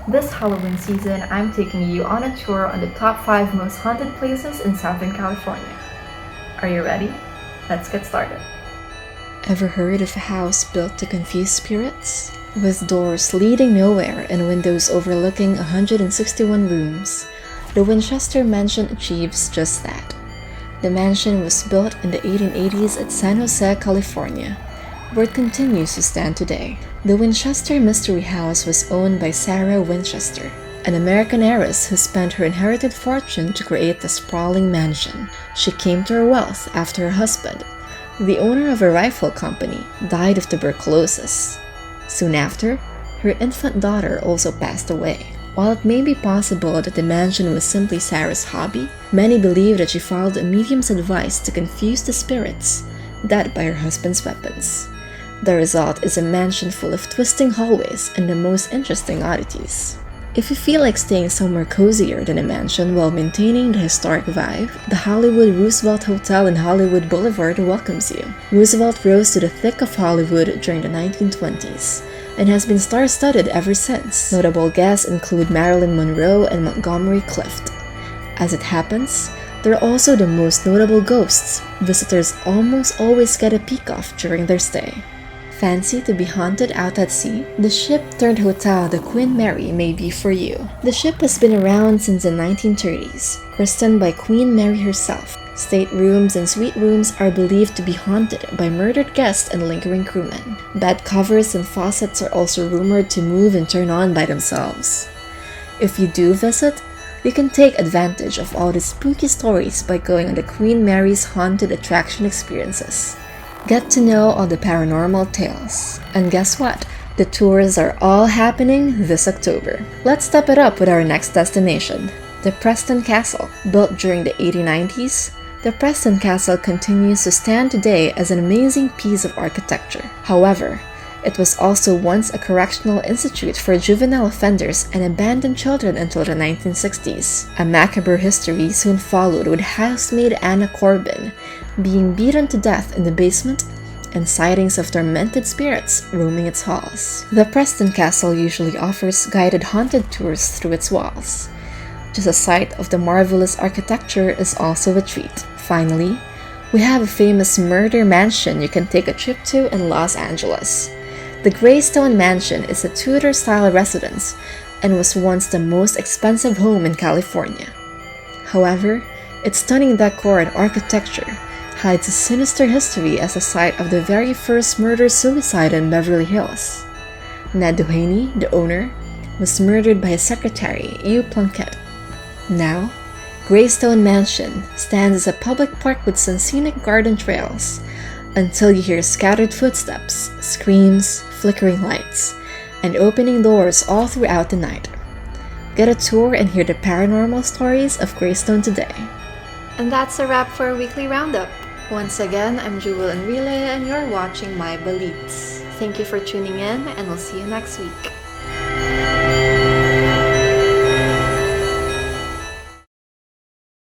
This Halloween season, I'm taking you on a tour on the top 5 most haunted places in Southern California. Are you ready? Let's get started. Ever heard of a house built to confuse spirits? With doors leading nowhere and windows overlooking 161 rooms, the Winchester Mansion achieves just that. The mansion was built in the 1880s at San Jose, California, where it continues to stand today. The Winchester Mystery House was owned by Sarah Winchester, an American heiress who spent her inherited fortune to create the sprawling mansion. She came to her wealth after her husband, the owner of a rifle company, died of tuberculosis. Soon after, her infant daughter also passed away. While it may be possible that the mansion was simply Sarah's hobby, many believe that she followed a medium's advice to confuse the spirits, dead by her husband's weapons. The result is a mansion full of twisting hallways and the most interesting oddities. If you feel like staying somewhere cozier than a mansion while maintaining the historic vibe, the Hollywood Roosevelt Hotel in Hollywood Boulevard welcomes you. Roosevelt rose to the thick of Hollywood during the 1920s and has been star-studded ever since. Notable guests include Marilyn Monroe and Montgomery Clift. As it happens, they're also the most notable ghosts visitors almost always get a peek of during their stay. Fancy to be haunted out at sea? The ship-turned-hotel the Queen Mary may be for you. The ship has been around since the 1930s, christened by Queen Mary herself. Staterooms and suite rooms are believed to be haunted by murdered guests and lingering crewmen. Bed covers and faucets are also rumored to move and turn on by themselves. If you do visit, you can take advantage of all the spooky stories by going on the Queen Mary's Haunted Attraction experiences. Get to know all the paranormal tales. And guess what? The tours are all happening this October. Let's step it up with our next destination, the Preston Castle. Built during the 1890s, the Preston Castle continues to stand today as an amazing piece of architecture. However, it was also once a correctional institute for juvenile offenders and abandoned children until the 1960s. A macabre history soon followed with housemaid Anna Corbin being beaten to death in the basement and sightings of tormented spirits roaming its halls. The Preston Castle usually offers guided haunted tours through its walls. Just a sight of the marvelous architecture is also a treat. Finally, we have a famous murder mansion you can take a trip to in Los Angeles. The Greystone Mansion is a Tudor-style residence and was once the most expensive home in California. However, its stunning decor and architecture hides a sinister history as the site of the very first murder-suicide in Beverly Hills. Ned Duhaney, the owner, was murdered by his secretary, Hugh Plunkett. Now, Greystone Mansion stands as a public park with some scenic garden trails, until you hear scattered footsteps, screams, flickering lights, and opening doors all throughout the night. Get a tour and hear the paranormal stories of Greystone today. And that's a wrap for our weekly roundup. Once again, I'm Jewel Enrile and you're watching MyBalitz. Thank you for tuning in and we'll see you next week.